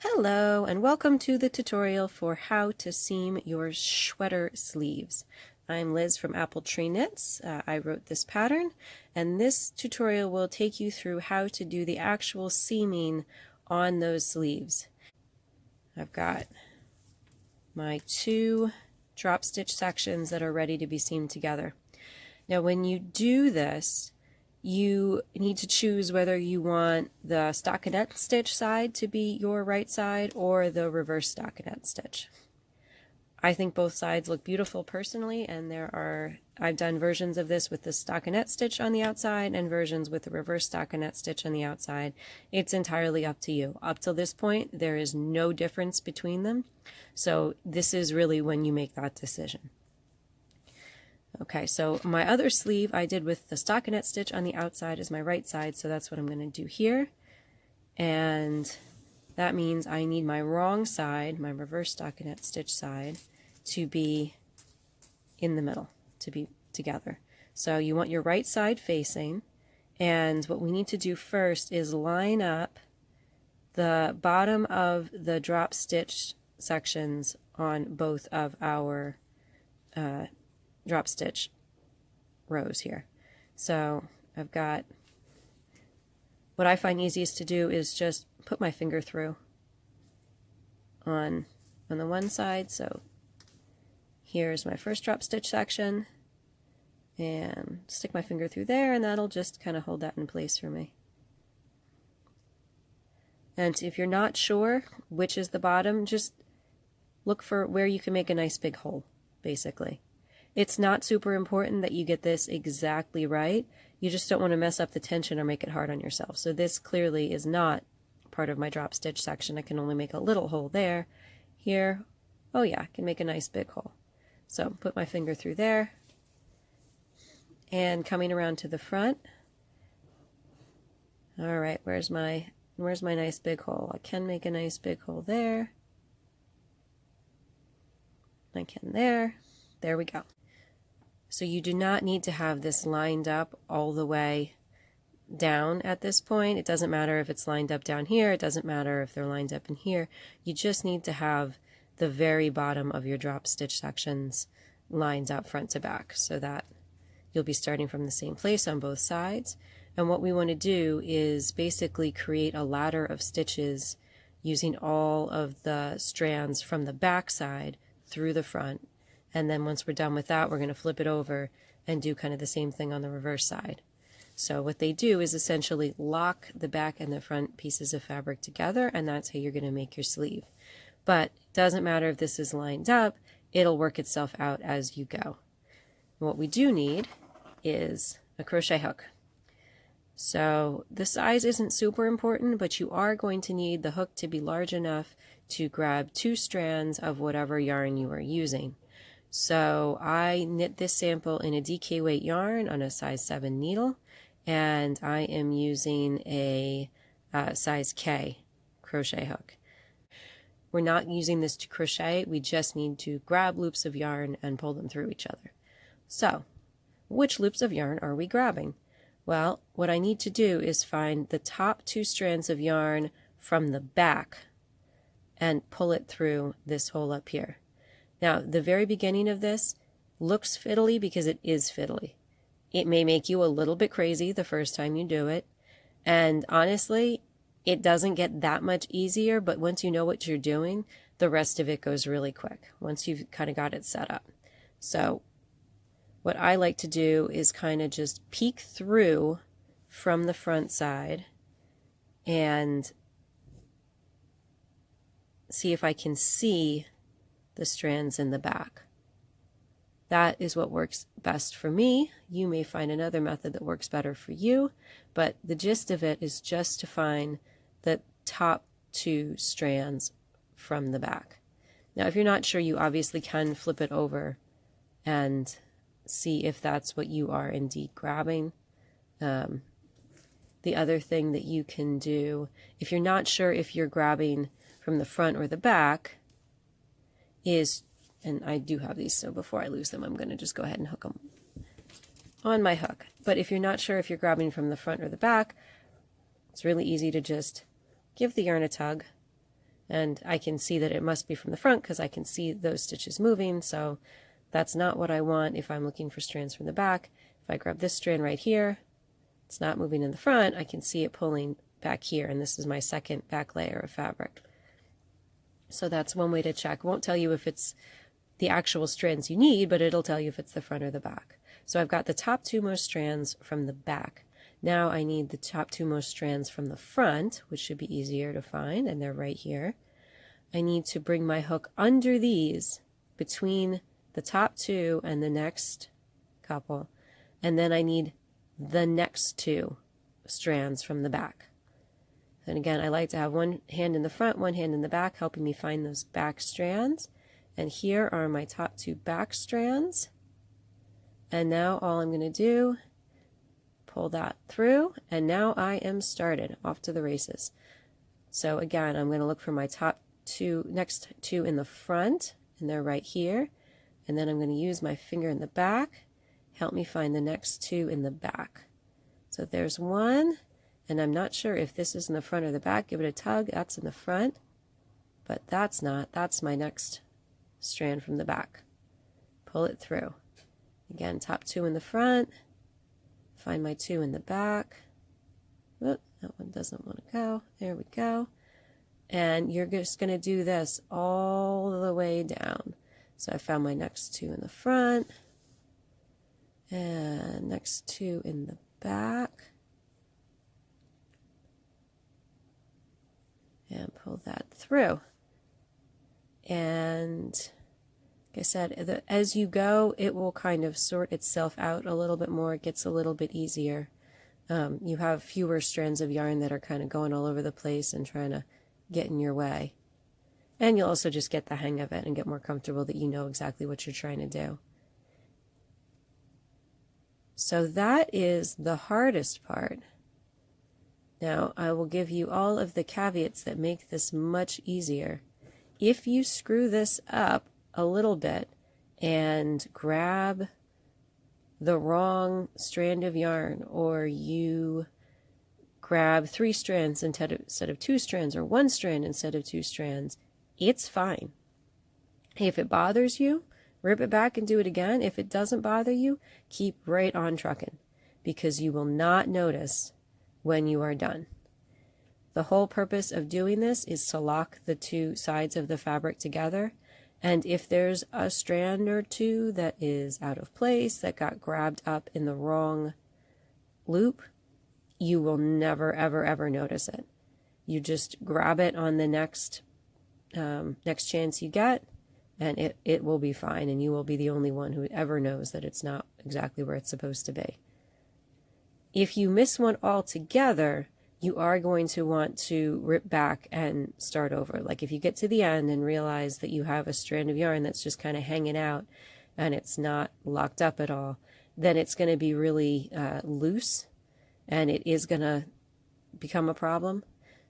Hello and welcome to the tutorial for how to seam your Shweater sleeves. I'm Liz from Apple Tree Knits. I wrote this pattern, and this tutorial will take you through how to do the actual seaming on those sleeves. I've got my two drop stitch sections that are ready to be seamed together. Now when you do this, you need to choose whether you want the stockinette stitch side to be your right side or the reverse stockinette stitch. I think both sides look beautiful personally, and I've done versions of this with the stockinette stitch on the outside and versions with the reverse stockinette stitch on the outside. It's entirely up to you. Up till this point, there is no difference between them, so this is really when you make that decision. Okay, so my other sleeve I did with the stockinette stitch on the outside as my right side, so that's what I'm going to do here. And that means I need my wrong side, my reverse stockinette stitch side, to be in the middle, to be together. So you want your right side facing, and what we need to do first is line up the bottom of the drop stitch sections on both of our drop stitch rows here. So I've got, what I find easiest to do is just put my finger through on the one side. So here's my first drop stitch section, and stick my finger through there, and that'll just kind of hold that in place for me. And if you're not sure which is the bottom, just look for where you can make a nice big hole, basically. It's not super important that you get this exactly right. You just don't want to mess up the tension or make it hard on yourself. So this clearly is not part of my drop stitch section. I can only make a little hole there. Here, oh yeah, I can make a nice big hole. So put my finger through there, and coming around to the front. All right, where's my nice big hole? I can make a nice big hole there. I can there. There we go. So you do not need to have this lined up all the way down at this point. It doesn't matter if it's lined up down here. It doesn't matter if they're lined up in here. You just need to have the very bottom of your drop stitch sections lined up front to back, so that you'll be starting from the same place on both sides. And what we want to do is basically create a ladder of stitches using all of the strands from the back side through the front. And then once we're done with that, we're going to flip it over and do kind of the same thing on the reverse side. So what they do is essentially lock the back and the front pieces of fabric together, and that's how you're going to make your sleeve. But it doesn't matter if this is lined up, it'll work itself out as you go. What we do need is a crochet hook. So the size isn't super important, but you are going to need the hook to be large enough to grab 2 strands of whatever yarn you are using. So I knit this sample in a DK weight yarn on a size 7 needle, and I am using a size K crochet hook. We're not using this to crochet, we just need to grab loops of yarn and pull them through each other. So, which loops of yarn are we grabbing? Well, what I need to do is find the top 2 strands of yarn from the back and pull it through this hole up here. Now, the very beginning of this looks fiddly because it is fiddly. It may make you a little bit crazy the first time you do it, and honestly, it doesn't get that much easier, but once you know what you're doing, the rest of it goes really quick once you've kind of got it set up. So what I like to do is kind of just peek through from the front side and see if I can see the strands in the back. That is what works best for me. You may find another method that works better for you, but the gist of it is just to find the top 2 strands from the back. Now, if you're not sure, you obviously can flip it over and see if that's what you are indeed grabbing. The other thing that you can do, if you're not sure if you're grabbing from the front or the back, is, and I do have these, so before I lose them, I'm going to just go ahead and hook them on my hook. But if you're not sure if you're grabbing from the front or the back, it's really easy to just give the yarn a tug And I can see that it must be from the front because I can see those stitches moving, so that's not what I want if I'm looking for strands from the back. If I grab this strand right here, it's not moving in the front, I can see it pulling back here, and this is my second back layer of fabric. So that's one way to check. It won't tell you if it's the actual strands you need, but it'll tell you if it's the front or the back. So I've got the top two most strands from the back. Now I need the top two most strands from the front, which should be easier to find, and they're right here. I need to bring my hook under these, between the top two and the next couple, and then I need the next two strands from the back. And again, I like to have one hand in the front, one hand in the back, helping me find those back strands. And here are my top two back strands. And now all I'm going to do, pull that through, and now I am started, off to the races. So again, I'm going to look for my top two, next two in the front, and they're right here. And then I'm going to use my finger in the back, help me find the next two in the back. So there's one, and I'm not sure if this is in the front or the back. Give it a tug. That's in the front, but that's not. That's my next strand from the back. Pull it through. Again, top two in the front, find my two in the back. Oh, that one doesn't want to go. There we go. And you're just going to do this all the way down. So I found my next two in the front, and next two in the back, and pull that through. And like I said, as you go, it will kind of sort itself out a little bit more. It gets a little bit easier. You have fewer strands of yarn that are kind of going all over the place and trying to get in your way. And you'll also just get the hang of it and get more comfortable that you know exactly what you're trying to do. So that is the hardest part. Now I will give you all of the caveats that make this much easier. If you screw this up a little bit and grab the wrong strand of yarn, or you grab 3 strands instead of 2 strands, or 1 strand instead of 2 strands, it's fine. If it bothers you, rip it back and do it again. If it doesn't bother you, keep right on trucking, because you will not notice when you are done. The whole purpose of doing this is to lock the two sides of the fabric together, and if there's a strand or two that is out of place, that got grabbed up in the wrong loop, you will never ever notice it. You just grab it on the next chance you get, and it will be fine, and you will be the only one who ever knows that it's not exactly where it's supposed to be. If you miss one altogether, you are going to want to rip back and start over. Like if you get to the end and realize that you have a strand of yarn that's just kind of hanging out and it's not locked up at all, then it's going to be really loose, and it is going to become a problem.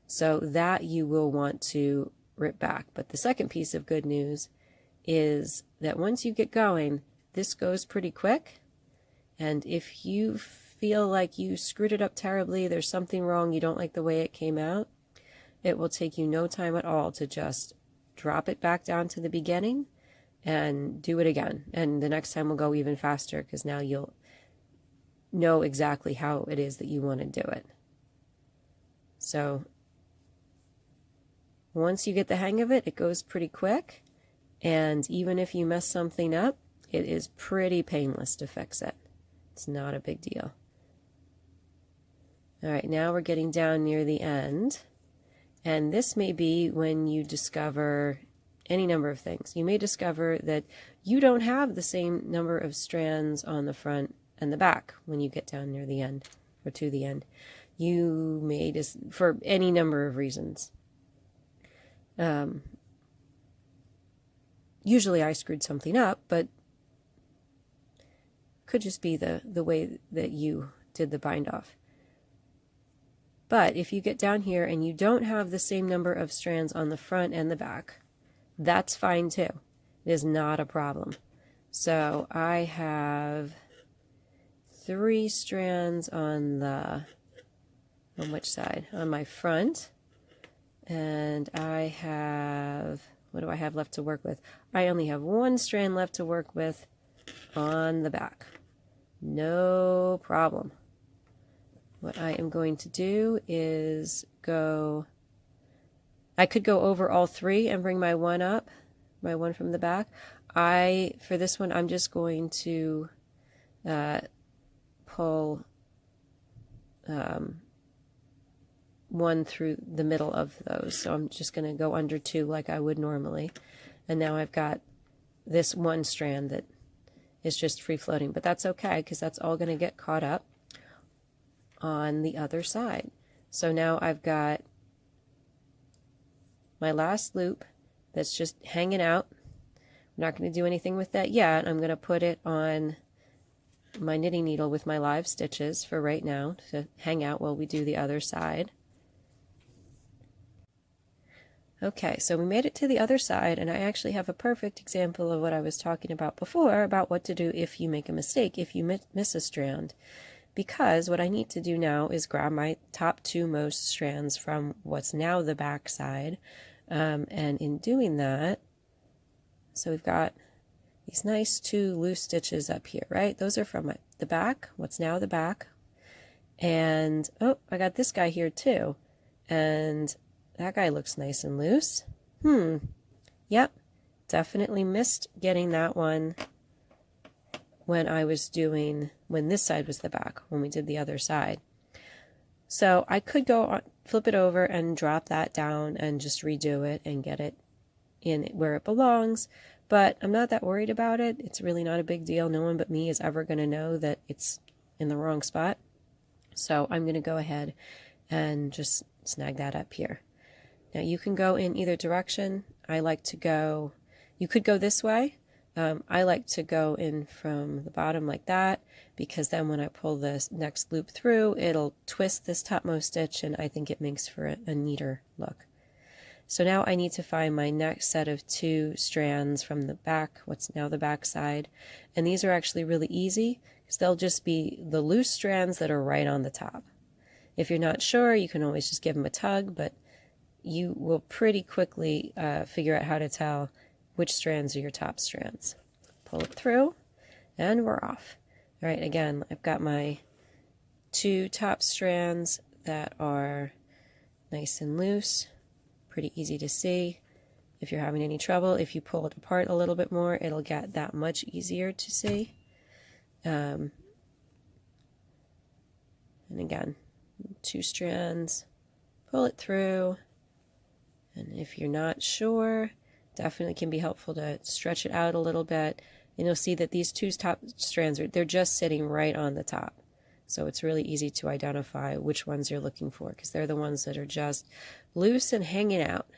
So that you will want to rip back. But the second piece of good news is that once you get going, this goes pretty quick. And if you feel like you screwed it up terribly, there's something wrong, you don't like the way it came out, it will take you no time at all to just drop it back down to the beginning and do it again. And the next time will go even faster, because now you'll know exactly how it is that you want to do it. So once you get the hang of it, it goes pretty quick, and even if you mess something up, it is pretty painless to fix it. It's not a big deal. All right, now we're getting down near the end, and this may be when you discover any number of things. You may discover that you don't have the same number of strands on the front and the back when you get down near the end, or to the end. You may just, for any number of reasons. Usually I screwed something up, but could just be the way that you did the bind off. But if you get down here and you don't have the same number of strands on the front and the back, that's fine too. It is not a problem. So I have 3 strands on which side? On my front. And I have, what do I have left to work with? I only have one strand left to work with on the back. No problem. What I am going to do is go, I could go over all three and bring my one up, my one from the back. For this one, I'm just going to pull one through the middle of those. So I'm just going to go under two like I would normally. And now I've got this one strand that is just free floating, but that's okay because that's all going to get caught up on the other side. So now I've got my last loop that's just hanging out. I'm not going to do anything with that yet. I'm going to put it on my knitting needle with my live stitches for right now to hang out while we do the other side. Okay, so we made it to the other side, and I actually have a perfect example of what I was talking about before, about what to do if you make a mistake, if you miss a strand. Because what I need to do now is grab my top two most strands from what's now the back side, and in doing that, so we've got these nice two loose stitches up here, right? Those are from the back, what's now the back. And, oh, I got this guy here too. And that guy looks nice and loose. Yep, definitely missed getting that one when this side was the back, when we did the other side. So I could go on, flip it over and drop that down and just redo it and get it in where it belongs. But I'm not that worried about it. It's really not a big deal. No one but me is ever going to know that it's in the wrong spot. So I'm going to go ahead and just snag that up here. Now you can go in either direction. I like to go, you could go this way. I like to go in from the bottom like that, because then when I pull this next loop through, it'll twist this topmost stitch, and I think it makes for a neater look. So now I need to find my next set of two strands from the back, what's now the back side. And these are actually really easy, because they'll just be the loose strands that are right on the top. If you're not sure, you can always just give them a tug, but you will pretty quickly figure out how to tell which strands are your top strands. Pull it through, and we're off. All right, again, I've got my two top strands that are nice and loose, pretty easy to see. If you're having any trouble, if you pull it apart a little bit more, it'll get that much easier to see. And again, two strands, pull it through, and if you're not sure, definitely can be helpful to stretch it out a little bit, and you'll see that these two top strands they're just sitting right on the top. So it's really easy to identify which ones you're looking for, because they're the ones that are just loose and hanging out.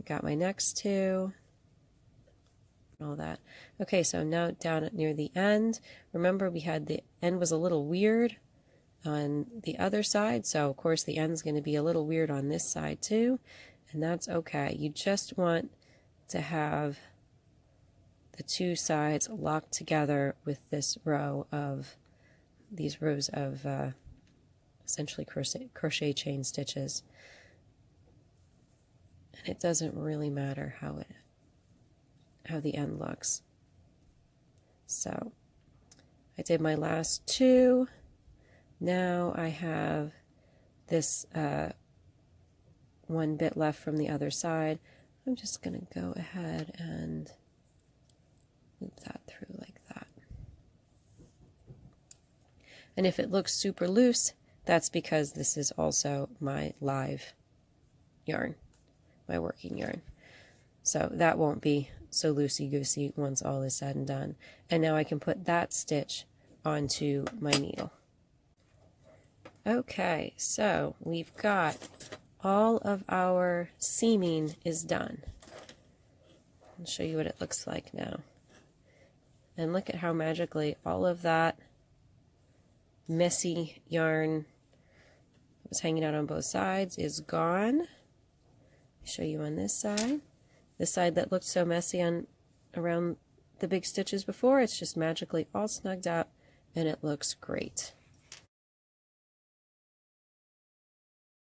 I got my next two, all that. Okay, so now down near the end, remember we had the end was a little weird on the other side, so of course the end's going to be a little weird on this side too, and that's okay. You just want to have the two sides locked together with this row of these rows of essentially crochet chain stitches, and it doesn't really matter how the end looks. So I did my last two. Now I have this one bit left from the other side. I'm just going to go ahead and loop that through like that. And if it looks super loose, that's because this is also my live yarn, my working yarn. So that won't be so loosey-goosey once all is said and done. And now I can put that stitch onto my needle. Okay, so we've got all of our seaming is done. I'll show you what it looks like now. And look at how magically all of that messy yarn that was hanging out on both sides is gone. I'll show you on this side. The side that looked so messy around the big stitches before, it's just magically all snugged up, and it looks great.